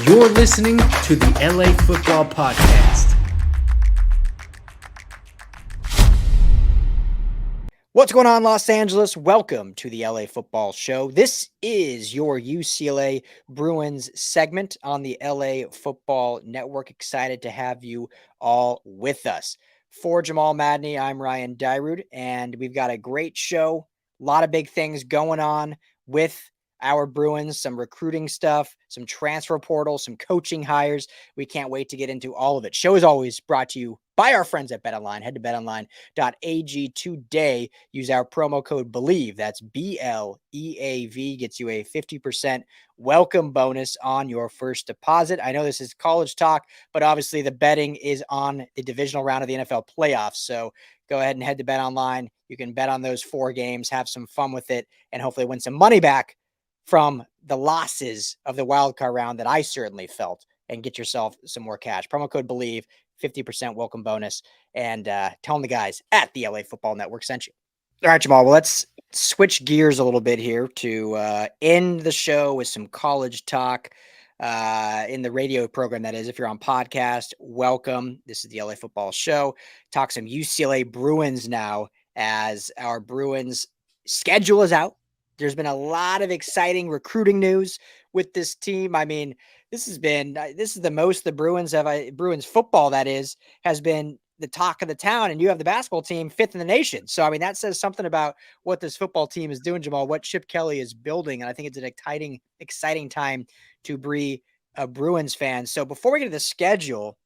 You're listening to the LA Football Podcast. What's going on, Los Angeles? Welcome to the LA Football Show. This is your UCLA Bruins segment on the LA Football Network. Excited to have you all with us. For Jamal, Madni, I'm Ryan Dyrud, and we've got a great show. A lot of big things going on with our Bruins, some recruiting stuff, some transfer portal, some coaching hires. We can't wait to get into all of it. Show is always brought to you by our friends at BetOnline. Head to betonline.ag today. Use our promo code BELIEVE. That's BLEAV. Gets you a 50% welcome bonus on your first deposit. I know this is college talk, but obviously the betting is on the divisional round of the NFL playoffs. So go ahead and head to BetOnline. You can bet on those 4 games, have some fun with it, and hopefully win some money back from the losses of the wildcard round that I certainly felt, and get yourself some more cash. Promo code BELIEVE, 50% welcome bonus, and tell them the guys at the LA Football Network sent you. All right, Jamal, well, let's switch gears a little bit here to end the show with some college talk in the radio program, that is. If you're on podcast, welcome. This is the LA Football Show. Talk some UCLA Bruins now, as our Bruins schedule is out. There's been a lot of exciting recruiting news with this team. I mean, this is the most the Bruins Bruins football, that is, has been the talk of the town, and you have the basketball team 5th in the nation. So, I mean, that says something about what this football team is doing, Jamal, what Chip Kelly is building. And I think it's an exciting time to be a Bruins fan. So before we get to the schedule,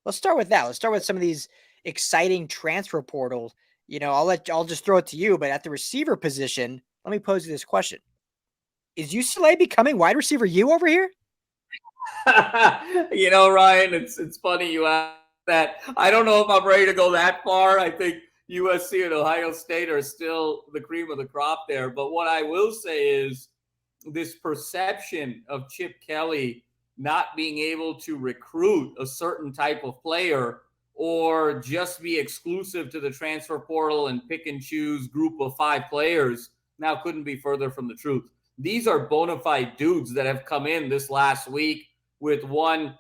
let's start with that. Let's start with some of these exciting transfer portals. You know, I'll just throw it to you, but at the receiver position, let me pose you this question. Is UCLA becoming wide receiver U over here? You know, Ryan, it's funny you ask that. I don't know if I'm ready to go that far. I think USC and Ohio State are still the cream of the crop there. But what I will say is this perception of Chip Kelly not being able to recruit a certain type of player or just be exclusive to the transfer portal and pick and choose group of 5 players now couldn't be further from the truth. These are bona fide dudes that have come in this last week, with one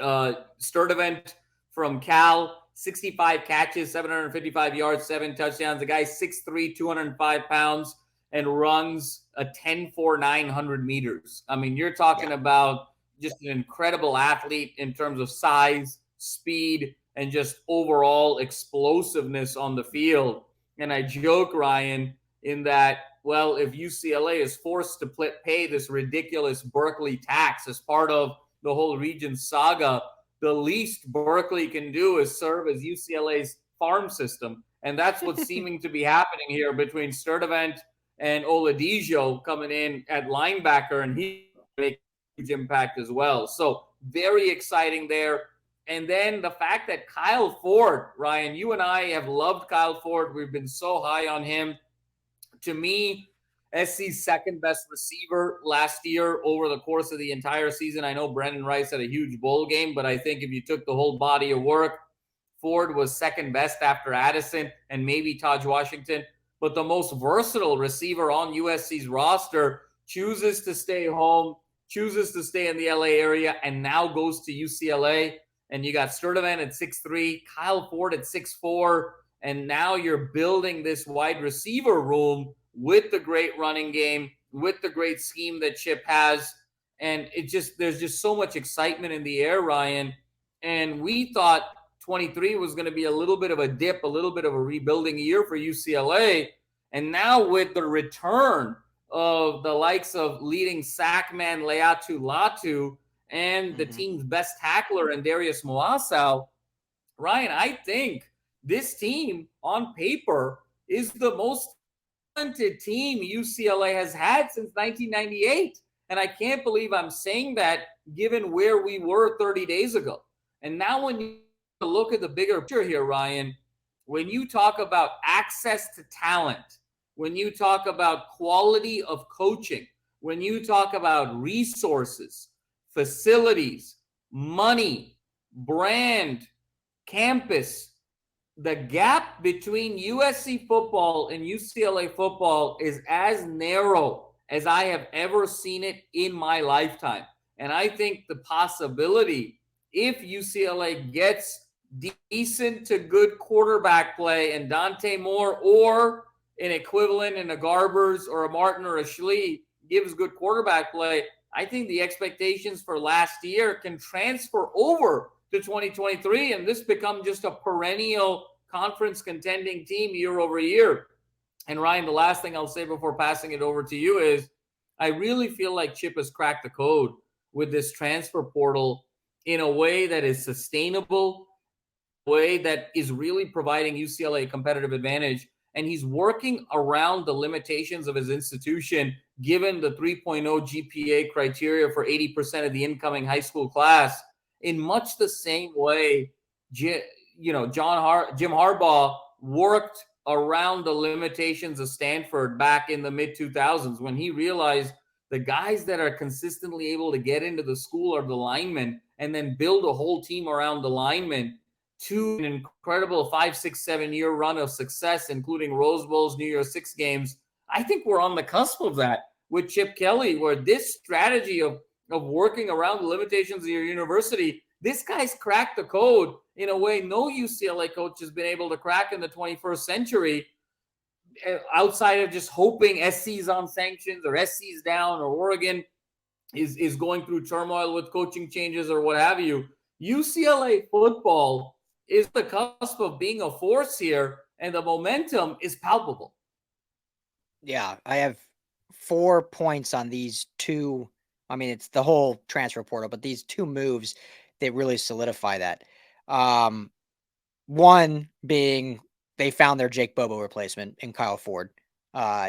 Sturdivant from Cal, 65 catches, 755 yards, 7 touchdowns. The guy's 6'3", 205 pounds, and runs a 10.4 900 meters. I mean, you're talking about just an incredible athlete in terms of size, speed, and just overall explosiveness on the field. And I joke, Ryan, in that, well, if UCLA is forced to pay this ridiculous Berkeley tax as part of the whole region saga, the least Berkeley can do is serve as UCLA's farm system. And that's what's seeming to be happening here between Sturdivant and Oladejo coming in at linebacker, and he makes a huge impact as well. So very exciting there. And then the fact that Kyle Ford, Ryan, you and I have loved Kyle Ford. We've been so high on him. To me, SC's second best receiver last year over the course of the entire season. I know Brendan Rice had a huge bowl game, but I think if you took the whole body of work, Ford was second best after Addison and maybe Taj Washington. But the most versatile receiver on USC's roster chooses to stay home, chooses to stay in the LA area, and now goes to UCLA. And you got Sturdivant at 6'3", Kyle Ford at 6'4", and now you're building this wide receiver room with the great running game, with the great scheme that Chip has. And there's just so much excitement in the air, Ryan. And we thought 23 was going to be a little bit of a dip, a little bit of a rebuilding year for UCLA. And now with the return of the likes of leading sack man Mokiao-Atimalala and the team's best tackler in Darius Moasau, Ryan, I think this team on paper is the most talented team UCLA has had since 1998. And I can't believe I'm saying that given where we were 30 days ago. And now when you look at the bigger picture here, Ryan, when you talk about access to talent, when you talk about quality of coaching, when you talk about resources, facilities, money, brand, campus, the gap between USC football and UCLA football is as narrow as I have ever seen it in my lifetime. And I think the possibility, if UCLA gets decent to good quarterback play and Dante Moore or an equivalent in a Garbers or a Martin or a Schlee gives good quarterback play, I think the expectations for last year can transfer over to 2023, and this become just a perennial conference contending team year over year. And Ryan, the last thing I'll say before passing it over to you is I really feel like Chip has cracked the code with this transfer portal in a way that is sustainable, a way that is really providing UCLA a competitive advantage. And he's working around the limitations of his institution, given the 3.0 GPA criteria for 80% of the incoming high school class, in much the same way, Jim Harbaugh worked around the limitations of Stanford back in the mid-2000s when he realized the guys that are consistently able to get into the school are the linemen, and then build a whole team around the linemen to an incredible 5, 6, 7-year run of success, including Rose Bowls, New Year's Six games. I think we're on the cusp of that with Chip Kelly, where this strategy of working around the limitations of your university, this guy's cracked the code in a way no UCLA coach has been able to crack in the 21st century, outside of just hoping SC's on sanctions or SC's down or Oregon is going through turmoil with coaching changes or what have you. UCLA football is the cusp of being a force here, and the momentum is palpable. Yeah, I have 4 points on these two. I mean, it's the whole transfer portal, but these two moves that really solidify that. One being they found their Jake Bobo replacement in Kyle Ford.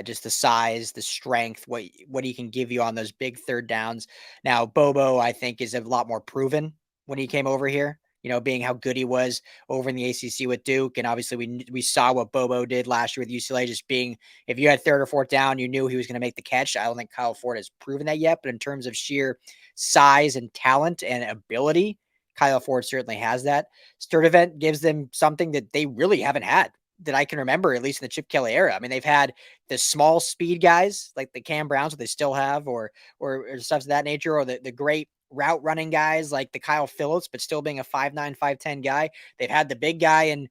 Just the size, the strength, what he can give you on those big third downs. Now, Bobo, I think, is a lot more proven when he came over here, being how good he was over in the ACC with Duke. And obviously we saw what Bobo did last year with UCLA, just being, if you had third or fourth down, you knew he was going to make the catch. I don't think Kyle Ford has proven that yet, but in terms of sheer size and talent and ability, Kyle Ford certainly has that. Sturdivant gives them something that they really haven't had that I can remember, at least in the Chip Kelly era. I mean, they've had the small speed guys like the Cam Browns that they still have, or stuff of that nature, or the great route running guys like the Kyle Phillips, but still being a 5'9", 5'10" guy. They've had the big guy and,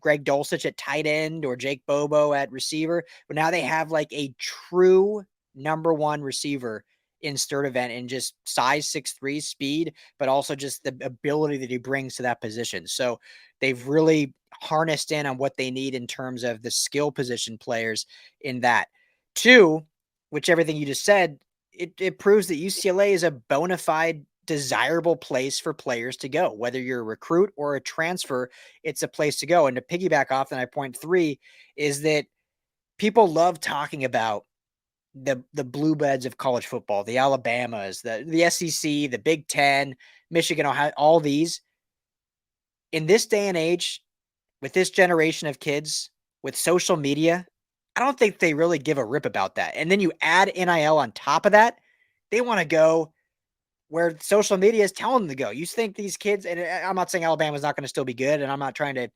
Greg Dulcich at tight end or Jake Bobo at receiver, but now they have like a true number one receiver in Sturdivant and just size 6'3", speed, but also just the ability that he brings to that position. So they've really harnessed in on what they need in terms of the skill position players in that. Two, which everything you just said, it proves that UCLA is a bona fide desirable place for players to go. Whether you're a recruit or a transfer, it's a place to go. And to piggyback off that, point 3 is that people love talking about the blue bloods of college football, the Alabamas, the SEC, the Big Ten, Michigan, Ohio, all these. In this day and age, with this generation of kids, with social media, I don't think they really give a rip about that. And then you add NIL on top of that, they want to go where social media is telling them to go. You think these kids, and I'm not saying Alabama's not going to still be good, and I'm not trying to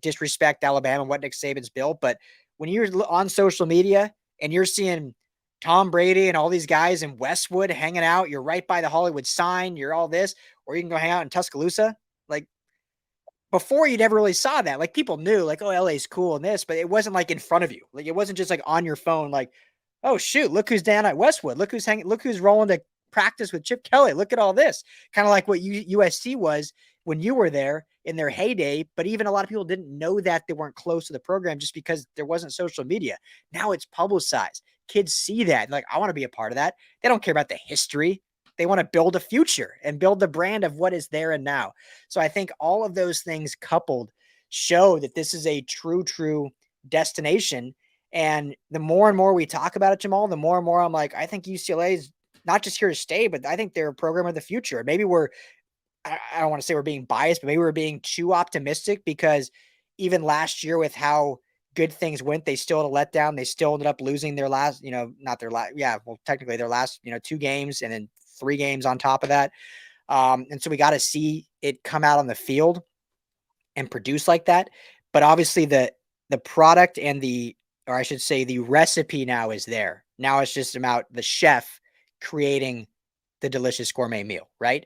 disrespect Alabama and what Nick Saban's built, but when you're on social media and you're seeing Tom Brady and all these guys in Westwood hanging out, you're right by the Hollywood sign, you're all this, or you can go hang out in Tuscaloosa. Before, you never really saw that. People knew, oh, LA's cool and this, but it wasn't in front of you. It wasn't just on your phone, oh shoot, look who's down at Westwood. Look who's rolling to practice with Chip Kelly. Look at all this. Kind of like what USC was when you were there in their heyday. But even a lot of people didn't know that. They weren't close to the program just because there wasn't social media. Now it's publicized. Kids see that. I want to be a part of that. They don't care about the history. They want to build a future and build the brand of what is there and now. So I think all of those things coupled show that this is a true destination. And the more and more we talk about it, Jamal, the more and more I'm like, I think UCLA is not just here to stay, but I think they're a program of the future. Maybe I don't want to say we're being biased, but maybe we're being too optimistic, because even last year with how good things went, they still had a letdown. They still ended up losing their last, technically their last, 2 games and then 3 games on top of that. And so we got to see it come out on the field and produce like that. But obviously the product and the recipe now is there. Now it's just about the chef creating the delicious gourmet meal, right?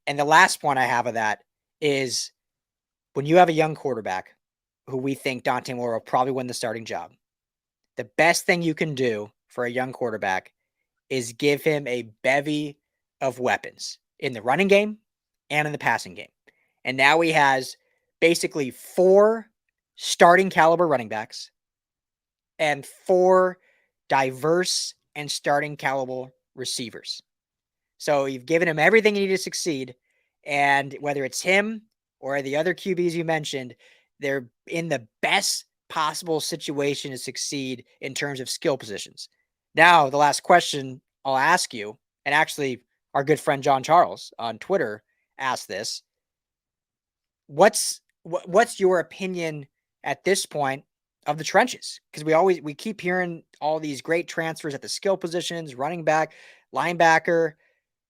And the last point I have of that is when you have a young quarterback who we think Dante Moore will probably win the starting job, the best thing you can do for a young quarterback is give him a bevy of weapons in the running game and in the passing game. And now he has basically 4 starting caliber running backs and 4 diverse and starting caliber receivers. So you've given him everything he needed to succeed. And whether it's him or the other QBs you mentioned, they're in the best possible situation to succeed in terms of skill positions. Now, the last question I'll ask you, and actually our good friend John Charles on Twitter asked this. What's your opinion at this point of the trenches? Because we keep hearing all these great transfers at the skill positions, running back, linebacker.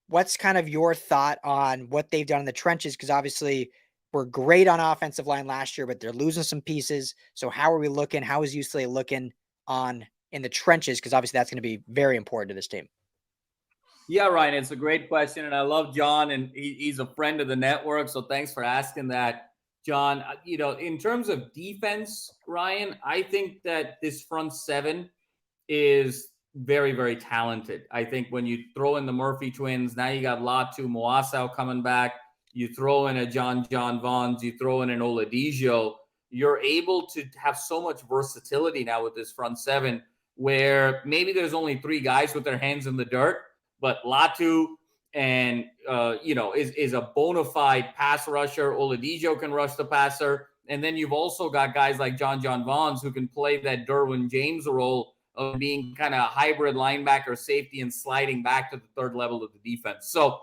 What's kind of your thought on what they've done in the trenches? Because obviously we're great on offensive line last year, but they're losing some pieces. So how are we looking? How is UCLA looking in the trenches? Because obviously that's going to be very important to this team. Yeah, Ryan, it's a great question. And I love John, and he's a friend of the network. So thanks for asking that, John. In terms of defense, Ryan, I think that this front seven is very, very talented. I think when you throw in the Murphy twins, now you got Latu Moasau coming back. You throw in a John Vaughns, you throw in an Oladejo, you're able to have so much versatility now with this front seven, where maybe there's only 3 guys with their hands in the dirt, but Latu and is a bona fide pass rusher. Oladejo can rush the passer, and then you've also got guys like John Vaughns who can play that Derwin James role of being kind of a hybrid linebacker, safety, and sliding back to the third level of the defense. So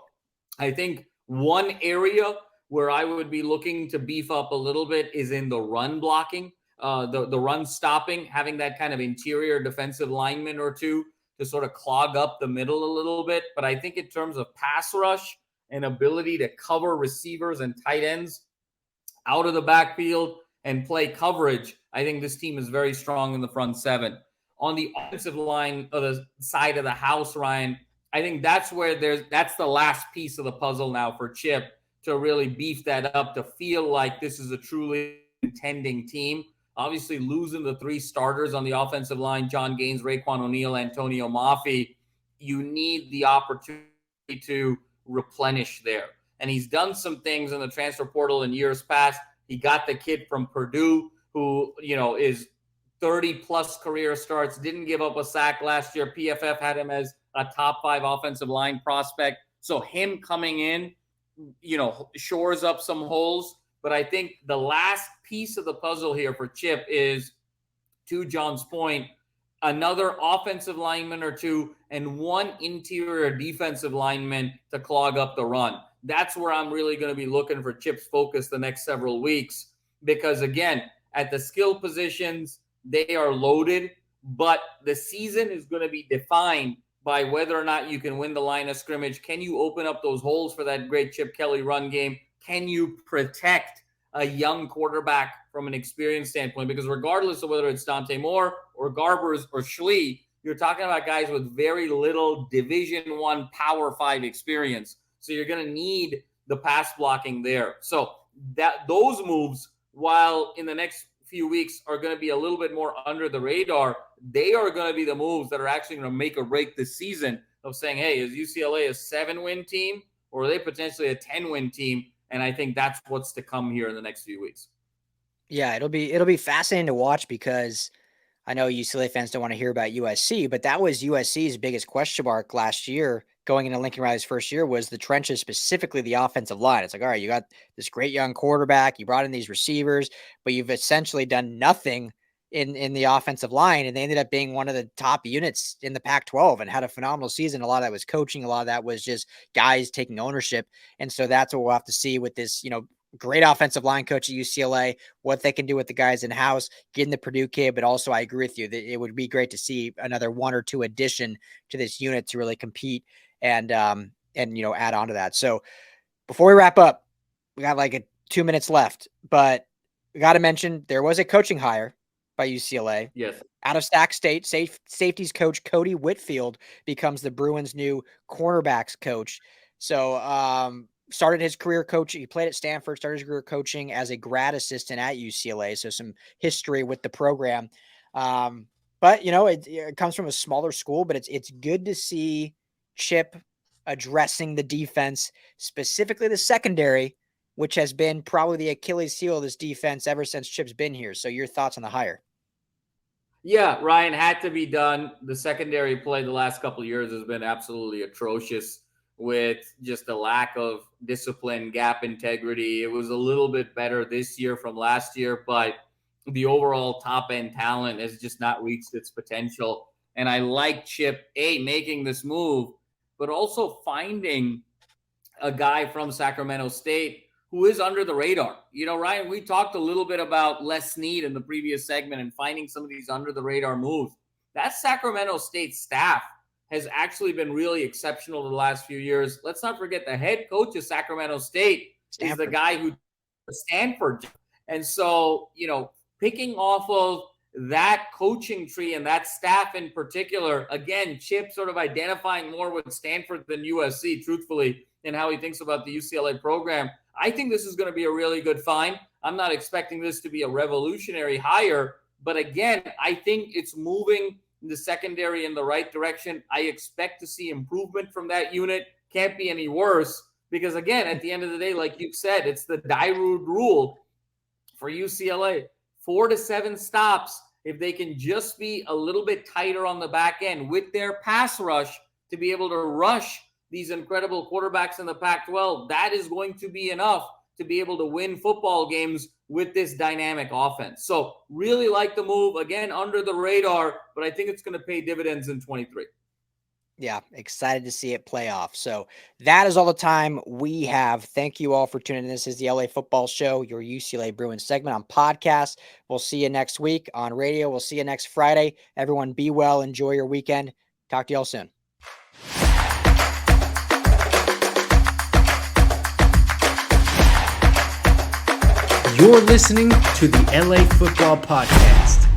I think one area where I would be looking to beef up a little bit is in the run blocking, the run stopping, having that kind of interior defensive lineman or two to sort of clog up the middle a little bit. But I think in terms of pass rush and ability to cover receivers and tight ends out of the backfield and play coverage, I think this team is very strong in the front seven. On the offensive line of the side of the house, Ryan, I think that's the last piece of the puzzle now for Chip to really beef that up, to feel like this is a truly contending team. Obviously, losing the 3 starters on the offensive line, John Gaines, Raekwon O'Neal, Antonio Mafi, you need the opportunity to replenish there. And he's done some things in the transfer portal in years past. He got the kid from Purdue who, is 30-plus career starts, didn't give up a sack last year. PFF had him as a top 5 offensive line prospect. So him coming in, shores up some holes. But I think the last piece of the puzzle here for Chip is, to John's point, another offensive lineman or 2 and 1 interior defensive lineman to clog up the run. That's where I'm really going to be looking for Chip's focus the next several weeks. Because, again, at the skill positions, they are loaded. But the season is going to be defined by whether or not you can win the line of scrimmage. Can you open up those holes for that great Chip Kelly run game? Can you protect a young quarterback from an experience standpoint? Because regardless of whether it's Dante Moore or Garbers or Schlee, you're talking about guys with very little Division I Power 5 experience. So you're going to need the pass blocking there. So those moves, while in the next few weeks are going to be a little bit more under the radar, they are going to be the moves that are actually going to make or break this season, of saying, hey, is UCLA a 7-win team or are they potentially a 10-win team? And I think that's what's to come here in the next few weeks. Yeah, it'll be fascinating to watch, because I know UCLA fans don't want to hear about USC, but that was USC's biggest question mark last year going into Lincoln Riley's first year, was the trenches, specifically the offensive line. It's like, all right, you got this great young quarterback, you brought in these receivers, but you've essentially done nothing in the offensive line, and they ended up being one of the top units in the Pac-12 and had a phenomenal season. A lot of that was coaching, a lot of that was just guys taking ownership, and so that's what we'll have to see with this, great offensive line coach at UCLA, what they can do with the guys in house, getting the Purdue kid. But also, I agree with you that it would be great to see another 1 or 2 addition to this unit to really compete and add on to that. So before we wrap up, we got like 2 minutes left, but we got to mention there was a coaching hire by UCLA. Yes. Out of Sac State, safeties coach Cody Whitfield becomes the Bruins' new cornerbacks coach. So started his career coaching. He played at Stanford, started his career coaching as a grad assistant at UCLA. So some history with the program. But, you know, it comes from a smaller school, but it's good to see Chip addressing the defense, specifically the secondary, which has been probably the Achilles heel of this defense ever since Chip's been here. So your thoughts on the hire? Yeah, Ryan, had to be done. The secondary play the last couple of years has been absolutely atrocious with just a lack of discipline, gap integrity. It was a little bit better this year from last year, but the overall top-end talent has just not reached its potential. And I like Chip, making this move, but also finding a guy from Sacramento State who is under the radar. You know, Ryan, we talked a little bit about Les Snead in the previous segment and finding some of these under the radar moves. That Sacramento State staff has actually been really exceptional the last few years. Let's not forget the head coach of Sacramento State is the guy who Stanford. And so, you know, picking off of that coaching tree and that staff in particular, again, Chip sort of identifying more with Stanford than USC, truthfully, in how he thinks about the UCLA program. I think this is going to be a really good find. I'm not expecting this to be a revolutionary hire, but again, I think it's moving the secondary in the right direction. I expect to see improvement from that unit. Can't be any worse because, again, at the end of the day, like you said, it's the Dyrud rule for UCLA. 4 to 7 stops, if they can just be a little bit tighter on the back end with their pass rush to be able to rush these incredible quarterbacks in the Pac-12, that is going to be enough to be able to win football games with this dynamic offense. So really like the move. Again, under the radar, but I think it's going to pay dividends in 23. Yeah, excited to see it play off. So that is all the time we have. Thank you all for tuning in. This is the LA Football Show, your UCLA Bruins segment on podcast. We'll see you next week on radio. We'll see you next Friday. Everyone be well. Enjoy your weekend. Talk to y'all soon. You're listening to the LA Football Podcast.